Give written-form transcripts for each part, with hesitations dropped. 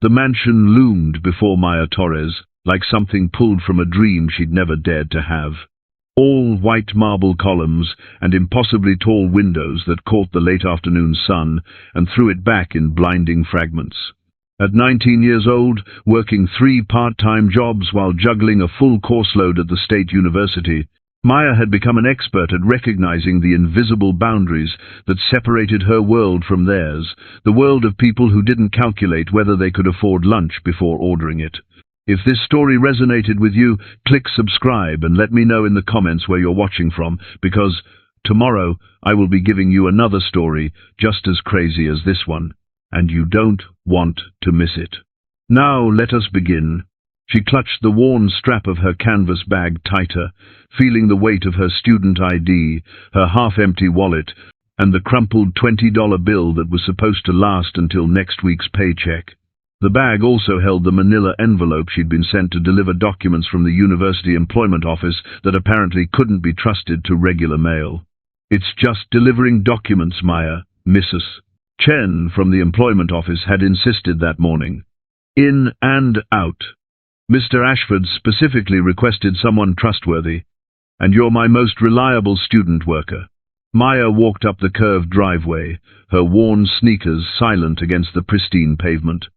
The mansion loomed before Maya Torres, like something pulled from a dream she'd never dared to have. All white marble columns and impossibly tall windows that caught the late afternoon sun and threw it back in blinding fragments. At 19 years old, working 3 part-time jobs while juggling a full course load at the State University, Maya had become an expert at recognizing the invisible boundaries that separated her world from theirs, the world of people who didn't calculate whether they could afford lunch before ordering it. If this story resonated with you, click subscribe and let me know in the comments where you're watching from, because tomorrow I will be giving you another story just as crazy as this one, and you don't want to miss it. Now let us begin. She clutched the worn strap of her canvas bag tighter, feeling the weight of her student ID, her half-empty wallet, and the crumpled $20 bill that was supposed to last until next week's paycheck. The bag also held the manila envelope she'd been sent to deliver documents from the University Employment Office that apparently couldn't be trusted to regular mail. "It's just delivering documents, Maya," Mrs. Chen from the Employment Office had insisted that morning. "In and out. Mr. Ashford specifically requested someone trustworthy, and you're my most reliable student worker." Maya walked up the curved driveway, her worn sneakers silent against the pristine pavement.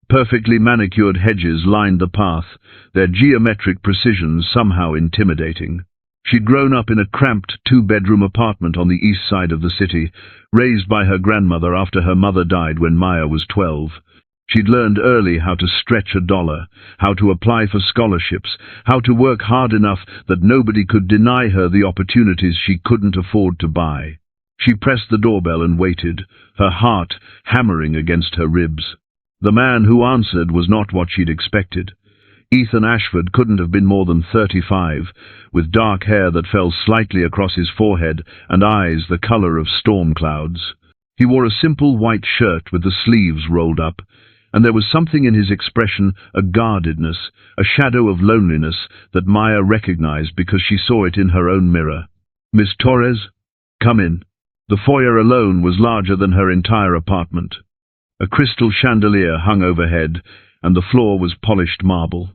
Perfectly manicured hedges lined the path, their geometric precision somehow intimidating. She'd grown up in a cramped 2-bedroom apartment on the east side of the city, raised by her grandmother after her mother died when Maya was 12. She'd learned early how to stretch a dollar, how to apply for scholarships, how to work hard enough that nobody could deny her the opportunities she couldn't afford to buy. She pressed the doorbell and waited, her heart hammering against her ribs. The man who answered was not what she'd expected. Ethan Ashford couldn't have been more than 35, with dark hair that fell slightly across his forehead and eyes the color of storm clouds. He wore a simple white shirt with the sleeves rolled up, and there was something in his expression, a guardedness, a shadow of loneliness that Maya recognized because she saw it in her own mirror. "Miss Torres, come in." The foyer alone was larger than her entire apartment. A crystal chandelier hung overhead, and the floor was polished marble.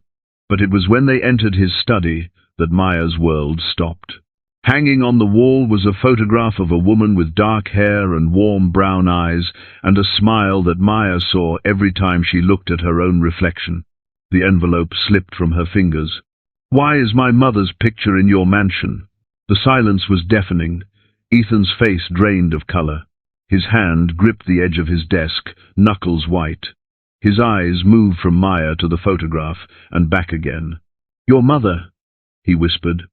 But it was when they entered his study that Maya's world stopped. Hanging on the wall was a photograph of a woman with dark hair and warm brown eyes, and a smile that Maya saw every time she looked at her own reflection. The envelope slipped from her fingers. "Why is my mother's picture in your mansion?" The silence was deafening. Ethan's face drained of color. His hand gripped the edge of his desk, knuckles white. His eyes moved from Maya to the photograph and back again. "Your mother," he whispered.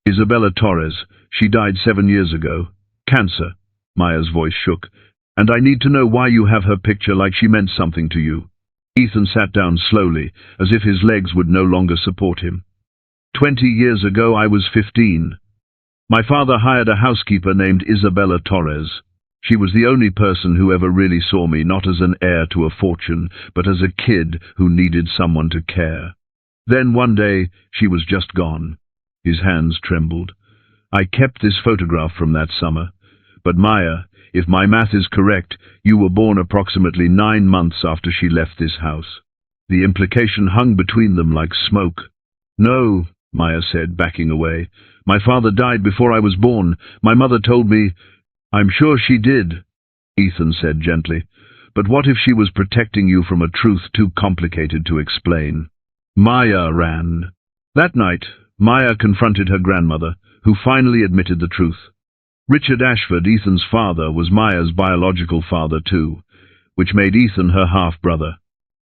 "Isabella Torres. She died 7 years ago. Cancer." Maya's voice shook. "And I need to know why you have her picture like she meant something to you." Ethan sat down slowly, as if his legs would no longer support him. 20 years ago I was 15. My father hired a housekeeper named Isabella Torres. She was the only person who ever really saw me, not as an heir to a fortune, but as a kid who needed someone to care. Then one day, she was just gone. His hands trembled. "I kept this photograph from that summer. But Maya, if my math is correct, you were born approximately 9 months after she left this house." The implication hung between them like smoke. "No," Maya said, backing away. "My father died before I was born. My mother told me—" "I'm sure she did," Ethan said gently. "But what if she was protecting you from a truth too complicated to explain?" Maya ran. That night, Maya confronted her grandmother, who finally admitted the truth. Richard Ashford, Ethan's father, was Maya's biological father too, which made Ethan her half-brother.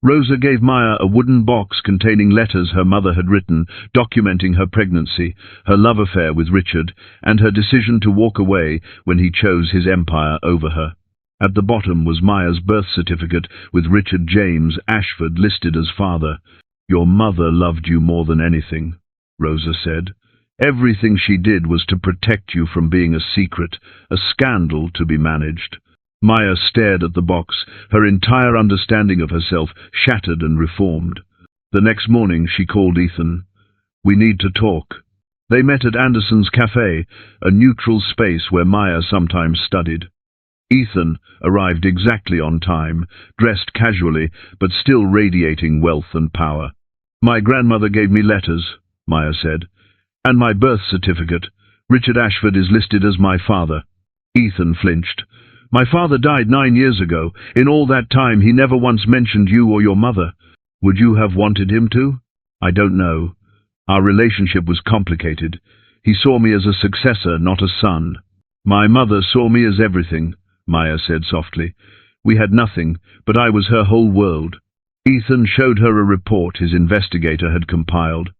Rosa gave Maya a wooden box containing letters her mother had written, documenting her pregnancy, her love affair with Richard, and her decision to walk away when he chose his empire over her. At the bottom was Maya's birth certificate with Richard James Ashford listed as father. "Your mother loved you more than anything," Rosa said. "Everything she did was to protect you from being a secret, a scandal to be managed." Maya stared at the box, her entire understanding of herself shattered and reformed. The next morning she called Ethan. "We need to talk." They met at Anderson's Cafe, a neutral space where Maya sometimes studied. Ethan arrived exactly on time, dressed casually, but still radiating wealth and power. "My grandmother gave me letters," Maya said, "and my birth certificate. Richard Ashford is listed as my father." Ethan flinched. "My father died 9 years ago. In all that time he never once mentioned you or your mother. Would you have wanted him to?" "I don't know. Our relationship was complicated. He saw me as a successor, not a son." "My mother saw me as everything," Maya said softly. "We had nothing, but I was her whole world." Ethan showed her a report his investigator had compiled.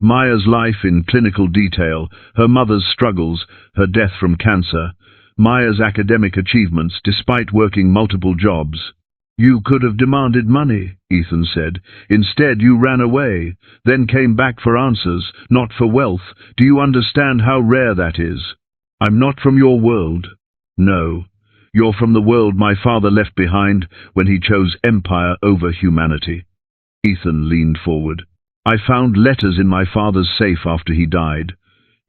Maya's life in clinical detail, her mother's struggles, her death from cancer, Maya's academic achievements despite working multiple jobs. "You could have demanded money," Ethan said. "Instead you ran away, then came back for answers, not for wealth. Do you understand how rare that is? I'm not from your world." "No. You're from the world my father left behind when he chose empire over humanity." Ethan leaned forward. "I found letters in my father's safe after he died.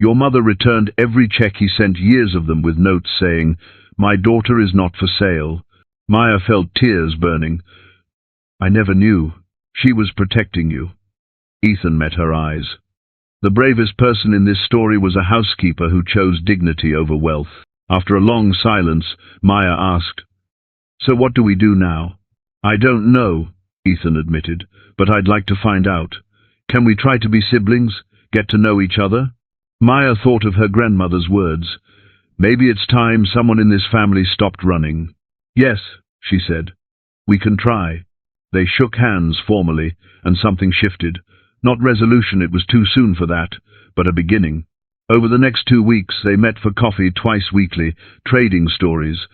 Your mother returned every check he sent, years of them, with notes saying, 'My daughter is not for sale.'" Maya felt tears burning. "I never knew. She was protecting you." Ethan met her eyes. The bravest person in this story was a housekeeper who chose dignity over wealth. After a long silence, Maya asked, "So what do we do now?" "I don't know," Ethan admitted, "but I'd like to find out. Can we try to be siblings, get to know each other?" Maya thought of her grandmother's words. Maybe it's time someone in this family stopped running. "Yes," she said, "we can try." They shook hands formally, and something shifted. Not resolution, it was too soon for that, but a beginning. Over the next 2 weeks they met for coffee twice weekly, trading stories,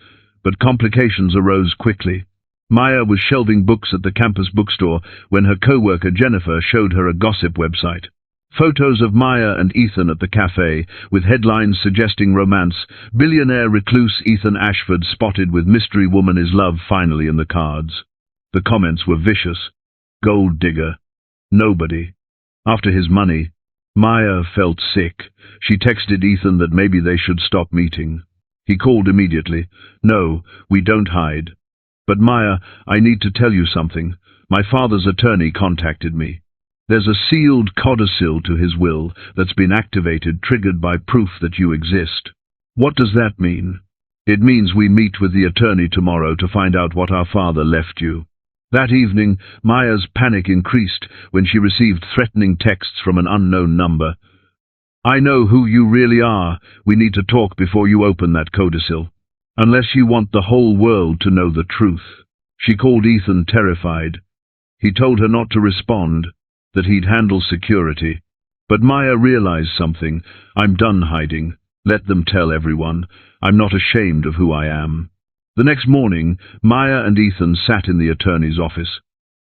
but complications arose quickly. Maya was shelving books at the campus bookstore when her co-worker Jennifer showed her a gossip website. Photos of Maya and Ethan at the cafe, with headlines suggesting romance. "Billionaire recluse Ethan Ashford spotted with mystery woman is love finally" in the cards. The comments were vicious. "Gold digger. Nobody. After his money." Maya felt sick. She texted Ethan that maybe they should stop meeting. He called immediately. "No, we don't hide. But Maya, I need to tell you something. My father's attorney contacted me. There's a sealed codicil to his will that's been activated, triggered by proof that you exist." "What does that mean?" "It means we meet with the attorney tomorrow to find out what our father left you." That evening, Maya's panic increased when she received threatening texts from an unknown number. "I know who you really are. We need to talk before you open that codicil. Unless you want the whole world to know the truth." She called Ethan, terrified. He told her not to respond, that he'd handle security. But Maya realized something. "I'm done hiding. Let them tell everyone. I'm not ashamed of who I am." The next morning, Maya and Ethan sat in the attorney's office.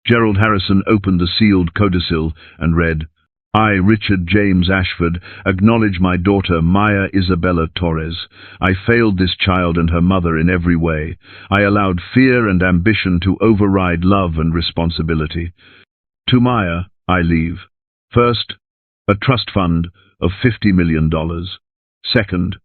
Gerald Harrison opened the sealed codicil and read, "I, Richard James Ashford, acknowledge my daughter Maya Isabella Torres. I failed this child and her mother in every way. I allowed fear and ambition to override love and responsibility. To Maya, I leave. First, a trust fund of $50 million. Second,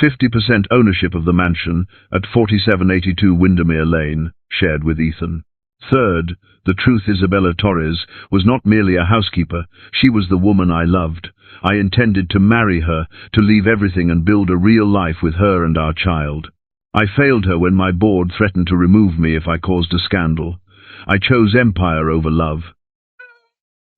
50% ownership of the mansion at 4782 Windermere Lane, shared with Ethan. Third, the truth: Isabella Torres was not merely a housekeeper, she was the woman I loved. I intended to marry her, to leave everything and build a real life with her and our child. I failed her when my board threatened to remove me if I caused a scandal. I chose empire over love.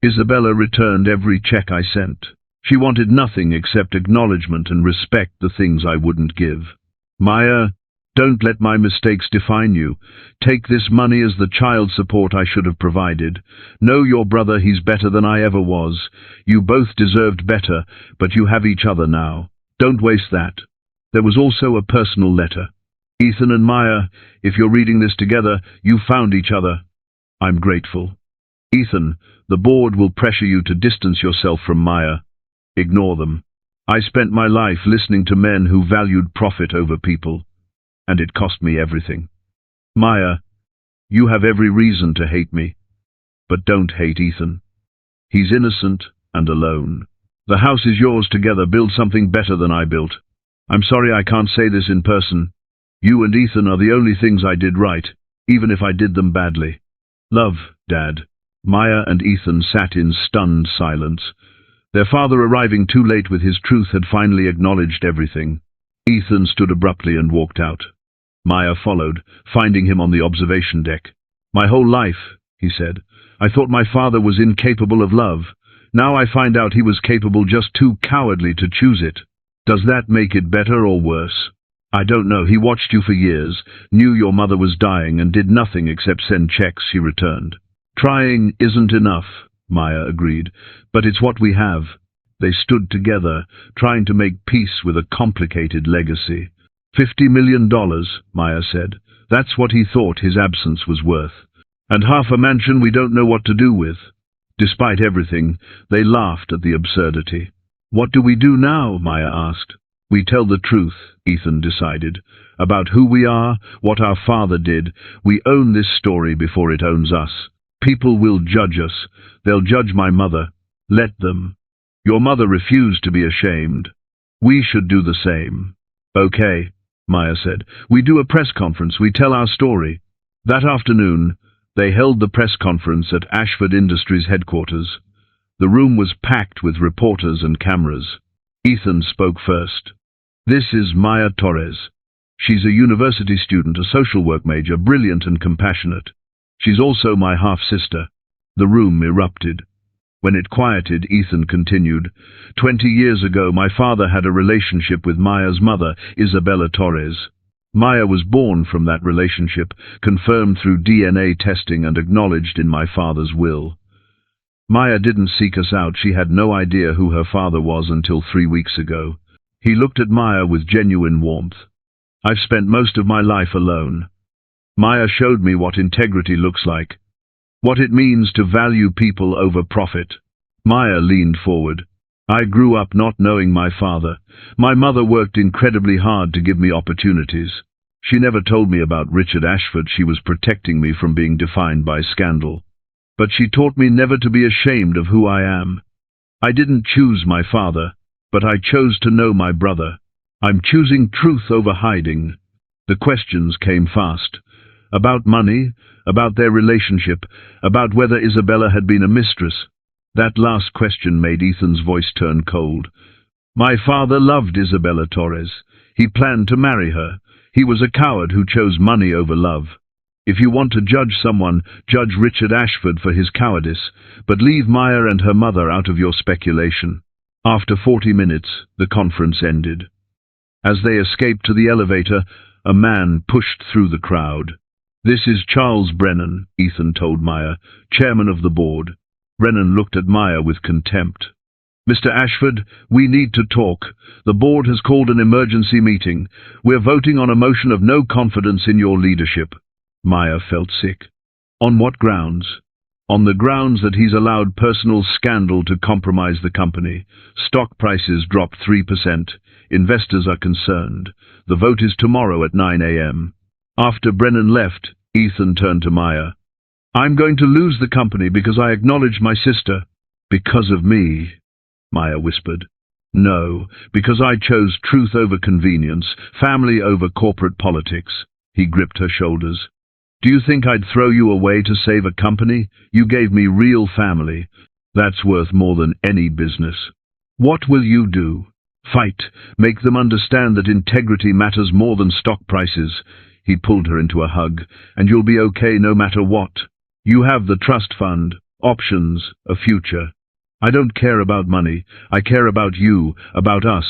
Isabella returned every check I sent. She wanted nothing except acknowledgement and respect, the things I wouldn't give. Maya, don't let my mistakes define you. Take this money as the child support I should have provided. Know your brother, he's better than I ever was. You both deserved better, but you have each other now. Don't waste that." There was also a personal letter. "Ethan and Maya, if you're reading this together, you found each other. I'm grateful. Ethan, the board will pressure you to distance yourself from Maya. Ignore them. I spent my life listening to men who valued profit over people, and it cost me everything. Maya, you have every reason to hate me, but don't hate Ethan. He's innocent and alone. The house is yours. Together build something better than I built. I'm sorry I can't say this in person. You and Ethan are the only things I did right, even if I did them badly. Love, Dad. Maya and Ethan sat in stunned silence. Their father, arriving too late with his truth, had finally acknowledged everything. Ethan stood abruptly and walked out. Maya followed, finding him on the observation deck. My whole life, he said, I thought my father was incapable of love. Now I find out he was capable, just too cowardly to choose it. Does that make it better or worse? I don't know. He watched you for years, knew your mother was dying, and did nothing except send checks, she returned. Trying isn't enough, Maya agreed, but it's what we have. They stood together, trying to make peace with a complicated legacy. $50 million, Maya said. That's what he thought his absence was worth. And half a mansion we don't know what to do with. Despite everything, they laughed at the absurdity. What do we do now? Maya asked. We tell the truth, Ethan decided, about who we are, what our father did. We own this story before it owns us. People will judge us. They'll judge my mother. Let them. Your mother refused to be ashamed. We should do the same. Okay, Maya said. We do a press conference. We tell our story. That afternoon, they held the press conference at Ashford Industries headquarters. The room was packed with reporters and cameras. Ethan spoke first. This is Maya Torres. She's a university student, a social work major, brilliant and compassionate. She's also my half-sister. The room erupted. When it quieted, Ethan continued, 20 years ago, my father had a relationship with Maya's mother, Isabella Torres. Maya was born from that relationship, confirmed through DNA testing and acknowledged in my father's will. Maya didn't seek us out. She had no idea who her father was until 3 weeks ago. He looked at Maya with genuine warmth. I've spent most of my life alone. Maya showed me what integrity looks like, what it means to value people over profit. Maya leaned forward. I grew up not knowing my father. My mother worked incredibly hard to give me opportunities. She never told me about Richard Ashford. She was protecting me from being defined by scandal. But she taught me never to be ashamed of who I am. I didn't choose my father, but I chose to know my brother. I'm choosing truth over hiding. The questions came fast. About money, about their relationship, about whether Isabella had been a mistress. That last question made Ethan's voice turn cold. My father loved Isabella Torres. He planned to marry her. He was a coward who chose money over love. If you want to judge someone, judge Richard Ashford for his cowardice, but leave Maya and her mother out of your speculation. After 40 minutes, the conference ended. As they escaped to the elevator, a man pushed through the crowd. This is Charles Brennan, Ethan told Maya, chairman of the board. Brennan looked at Maya with contempt. Mr. Ashford, we need to talk. The board has called an emergency meeting. We're voting on a motion of no confidence in your leadership. Maya felt sick. On what grounds? On the grounds that he's allowed personal scandal to compromise the company. Stock prices dropped 3%. Investors are concerned. The vote is tomorrow at 9 a.m. After Brennan left, Ethan turned to Maya. I'm going to lose the company because I acknowledge my sister. Because of me, Maya whispered. No, because I chose truth over convenience, family over corporate politics. He gripped her shoulders. Do you think I'd throw you away to save a company? You gave me real family. That's worth more than any business. What will you do? Fight. Make them understand that integrity matters more than stock prices. He pulled her into a hug. And you'll be okay no matter what. You have the trust fund, options, a future. I don't care about money. I care about you, about us.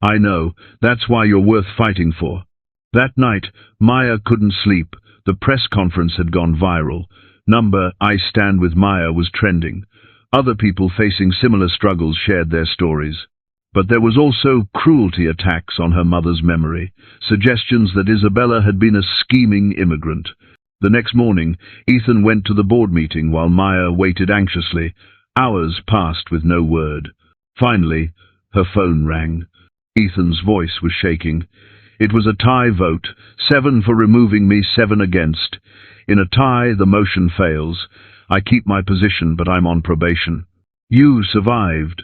I know. That's why you're worth fighting for. That night, Maya couldn't sleep. The press conference had gone viral. Number I Stand With Maya was trending. Other people facing similar struggles shared their stories. But there was also cruelty attacks on her mother's memory, suggestions that Isabella had been a scheming immigrant. The next morning, Ethan went to the board meeting while Maya waited anxiously. Hours passed with no word. Finally, her phone rang. Ethan's voice was shaking. It was a tie vote, 7 for removing me, 7 against. In a tie, the motion fails. I keep my position, but I'm on probation. You survived,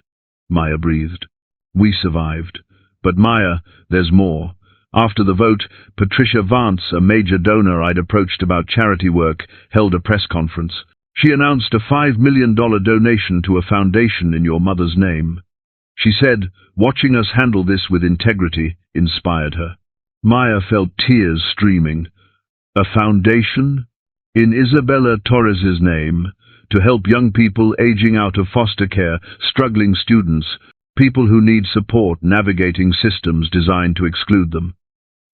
Maya breathed. We survived. But Maya, there's more. After the vote, Patricia Vance, a major donor I'd approached about charity work, held a press conference. She announced a $5 million donation to a foundation in your mother's name. She said, watching us handle this with integrity inspired her. Maya felt tears streaming. A foundation? In Isabella Torres's name, to help young people aging out of foster care, struggling students, people who need support navigating systems designed to exclude them.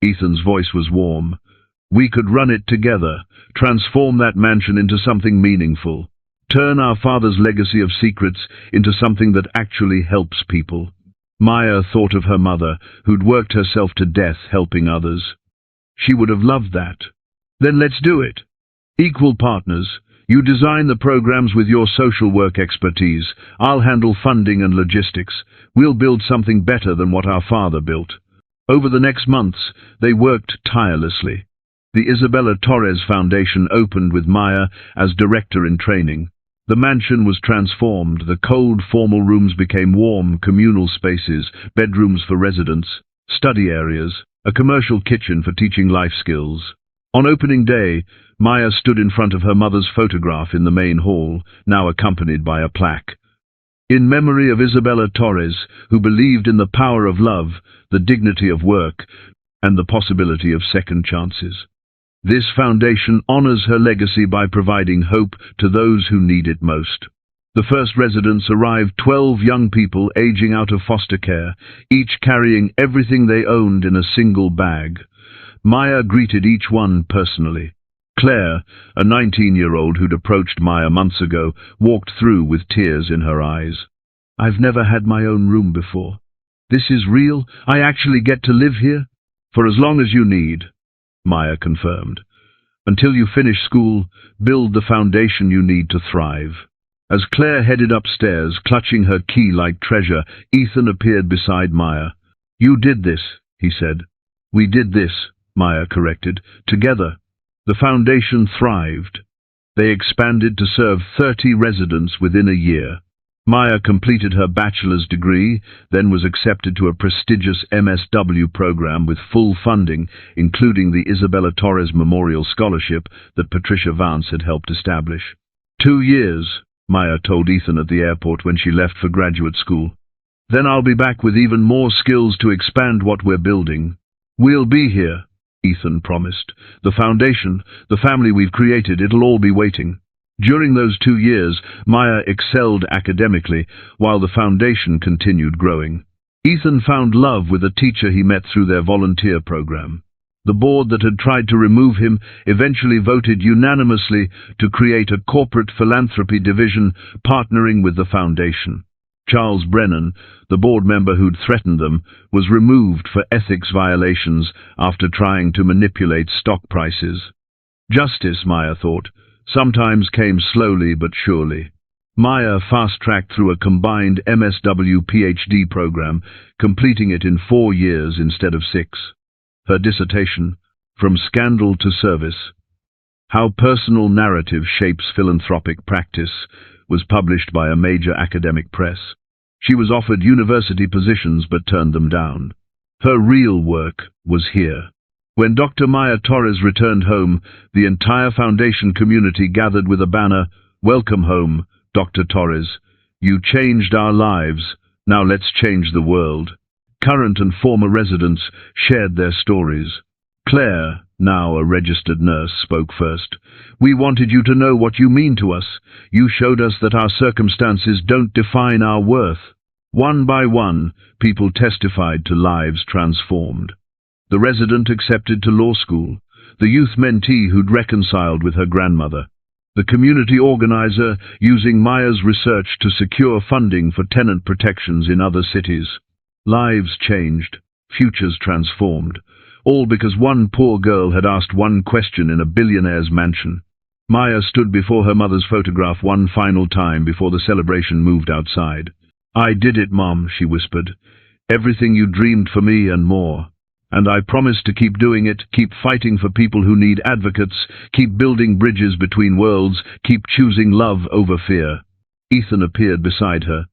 Ethan's voice was warm. We could run it together, transform that mansion into something meaningful, turn our father's legacy of secrets into something that actually helps people. Maya thought of her mother, who'd worked herself to death helping others. She would have loved that. Then let's do it. Equal partners. You design the programs with your social work expertise. I'll handle funding and logistics. We'll build something better than what our father built. Over the next months, they worked tirelessly. The Isabella Torres Foundation opened with Maya as director in training. The mansion was transformed. The cold, formal rooms became warm, communal spaces, bedrooms for residents, study areas, a commercial kitchen for teaching life skills. On opening day, Maya stood in front of her mother's photograph in the main hall, now accompanied by a plaque. In memory of Isabella Torres, who believed in the power of love, the dignity of work, and the possibility of second chances. This foundation honors her legacy by providing hope to those who need it most. The first residents arrived 12 young people aging out of foster care, each carrying everything they owned in a single bag. Maya greeted each one personally. Claire, a 19-year-old who'd approached Maya months ago, walked through with tears in her eyes. I've never had my own room before. This is real? I actually get to live here? For as long as you need, Maya confirmed. Until you finish school, build the foundation you need to thrive. As Claire headed upstairs, clutching her key like treasure, Ethan appeared beside Maya. You did this, he said. We did this, Maya corrected. Together. The foundation thrived. They expanded to serve 30 residents within a year. Maya completed her bachelor's degree, then was accepted to a prestigious MSW program with full funding, including the Isabella Torres Memorial Scholarship that Patricia Vance had helped establish. 2 years, Maya told Ethan at the airport when she left for graduate school. Then I'll be back with even more skills to expand what we're building. We'll be here, Ethan promised. The foundation, the family we've created, it'll all be waiting. During those 2 years, Maya excelled academically, while the foundation continued growing. Ethan found love with a teacher he met through their volunteer program. The board that had tried to remove him eventually voted unanimously to create a corporate philanthropy division partnering with the foundation. Charles Brennan, the board member who'd threatened them, was removed for ethics violations after trying to manipulate stock prices. Justice, Maya thought, sometimes came slowly but surely. Maya fast-tracked through a combined MSW PhD program, completing it in 4 years instead of 6. Her dissertation, From Scandal to Service, How Personal Narrative Shapes Philanthropic Practice, was published by a major academic press. She was offered university positions but turned them down. Her real work was here. When Dr. Maya Torres returned home, the entire foundation community gathered with a banner, "Welcome home, Dr. Torres. You changed our lives. Now let's change the world." Current and former residents shared their stories. Claire, now a registered nurse, spoke first. "We wanted you to know what you mean to us. You showed us that our circumstances don't define our worth." One by one, people testified to lives transformed. The resident accepted to law school, the youth mentee who'd reconciled with her grandmother, the community organizer using Maya's research to secure funding for tenant protections in other cities. Lives changed, futures transformed, all because one poor girl had asked one question in a billionaire's mansion. Maya stood before her mother's photograph one final time before the celebration moved outside. "I did it, Mom," she whispered. "Everything you dreamed for me and more. And I promise to keep doing it, keep fighting for people who need advocates, keep building bridges between worlds, keep choosing love over fear." Ethan appeared beside her.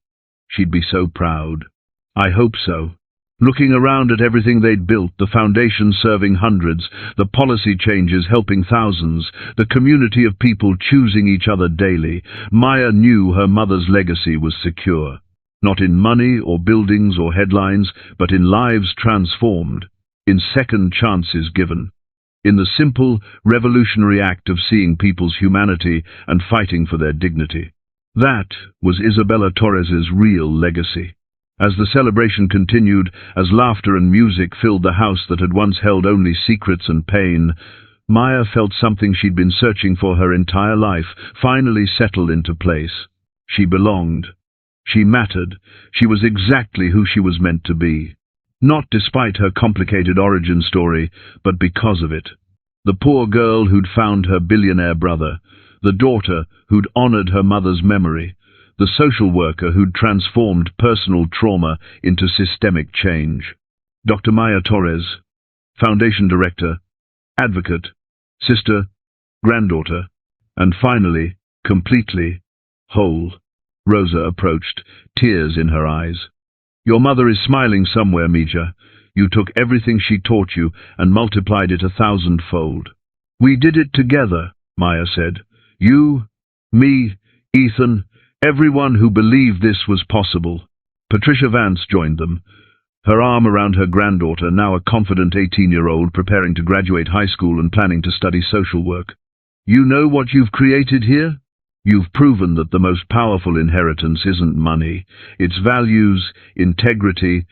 She'd be so proud. "I hope so." looking around at everything they'd built, the foundation serving hundreds, the policy changes helping thousands, the community of people choosing each other daily. Maya knew her mother's legacy was secure, not in money or buildings or headlines, but in lives transformed, in second chances given, in the simple, revolutionary act of seeing people's humanity and fighting for their dignity. That was Isabella Torres's real legacy. As the celebration continued, as laughter and music filled the house that had once held only secrets and pain, Maya felt something she'd been searching for her entire life finally settled into place. She belonged. She mattered. She was exactly who she was meant to be. Not despite her complicated origin story, but because of it. The poor girl who'd found her billionaire brother, the daughter who'd honored her mother's memory, the social worker who'd transformed personal trauma into systemic change. Dr. Maya Torres, Foundation Director, Advocate, Sister, Granddaughter, and finally, completely whole. Rosa approached, tears in her eyes. Your mother is smiling somewhere, Mija. You took everything she taught you and multiplied it 1,000-fold. We did it together, Maya said. You, me, Ethan, everyone who believed this was possible. Patricia Vance joined them, her arm around her granddaughter, now a confident 18-year-old preparing to graduate high school and planning to study social work. You know what you've created here? You've proven that the most powerful inheritance isn't money. It's values, integrity,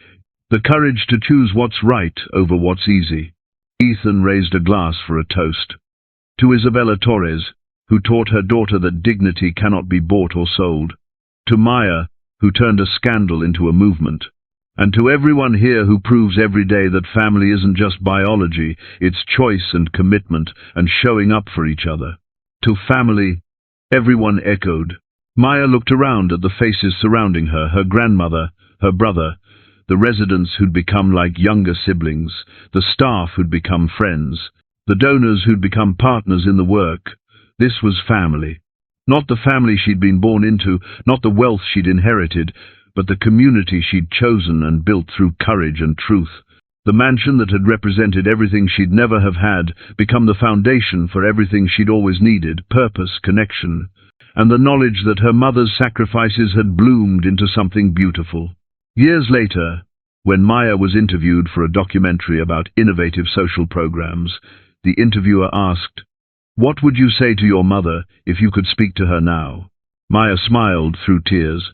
the courage to choose what's right over what's easy. Ethan raised a glass for a toast. To Isabella Torres, who taught her daughter that dignity cannot be bought or sold. To Maya, who turned a scandal into a movement. And to everyone here who proves every day that family isn't just biology, it's choice and commitment and showing up for each other. To family, everyone echoed. Maya looked around at the faces surrounding her, her grandmother, her brother, the residents who'd become like younger siblings, the staff who'd become friends, the donors who'd become partners in the work. This was family. Not the family she'd been born into, not the wealth she'd inherited, but the community she'd chosen and built through courage and truth. The mansion that had represented everything she'd never have had, become the foundation for everything she'd always needed, purpose, connection, and the knowledge that her mother's sacrifices had bloomed into something beautiful. Years later, when Maya was interviewed for a documentary about innovative social programs, the interviewer asked, "What would you say to your mother if you could speak to her now?" Maya smiled through tears.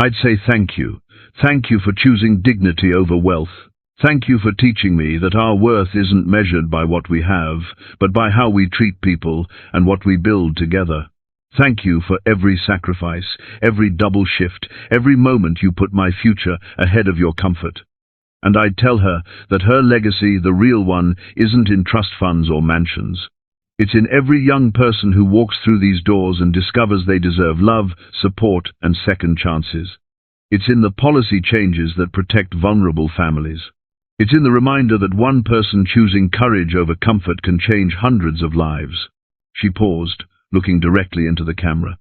"I'd say thank you. Thank you for choosing dignity over wealth. Thank you for teaching me that our worth isn't measured by what we have, but by how we treat people and what we build together. Thank you for every sacrifice, every double shift, every moment you put my future ahead of your comfort." And I'd tell her that her legacy, the real one, isn't in trust funds or mansions. It's in every young person who walks through these doors and discovers they deserve love, support, and second chances. It's in the policy changes that protect vulnerable families. It's in the reminder that one person choosing courage over comfort can change hundreds of lives. She paused, looking directly into the camera.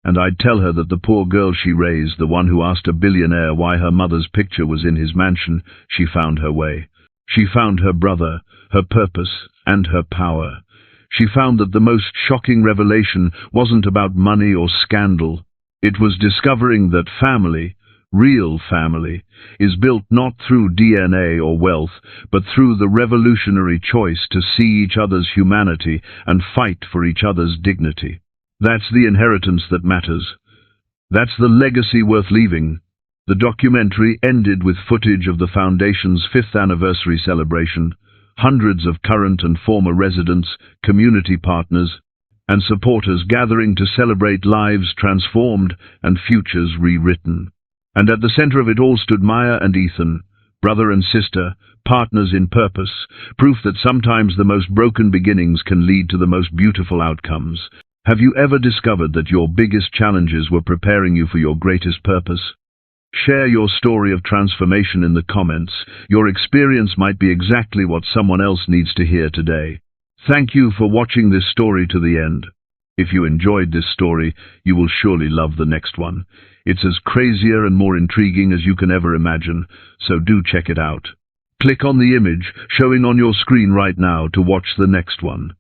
And I'd tell her that the poor girl she raised, the one who asked a billionaire why her mother's picture was in his mansion, she found her way. She found her brother, her purpose, and her power. She found that the most shocking revelation wasn't about money or scandal. It was discovering that family, real family, is built not through DNA or wealth, but through the revolutionary choice to see each other's humanity and fight for each other's dignity. That's the inheritance that matters. That's the legacy worth leaving. The documentary ended with footage of the Foundation's 5th anniversary celebration. Hundreds of current and former residents, community partners, and supporters gathering to celebrate lives transformed and futures rewritten. And at the center of it all stood Maya and Ethan, brother and sister, partners in purpose, proof that sometimes the most broken beginnings can lead to the most beautiful outcomes. Have you ever discovered that your biggest challenges were preparing you for your greatest purpose? Share your story of transformation in the comments. Your experience might be exactly what someone else needs to hear today. Thank you for watching this story to the end. If you enjoyed this story, you will surely love the next one. It's as crazier and more intriguing as you can ever imagine, so do check it out. Click on the image showing on your screen right now to watch the next one.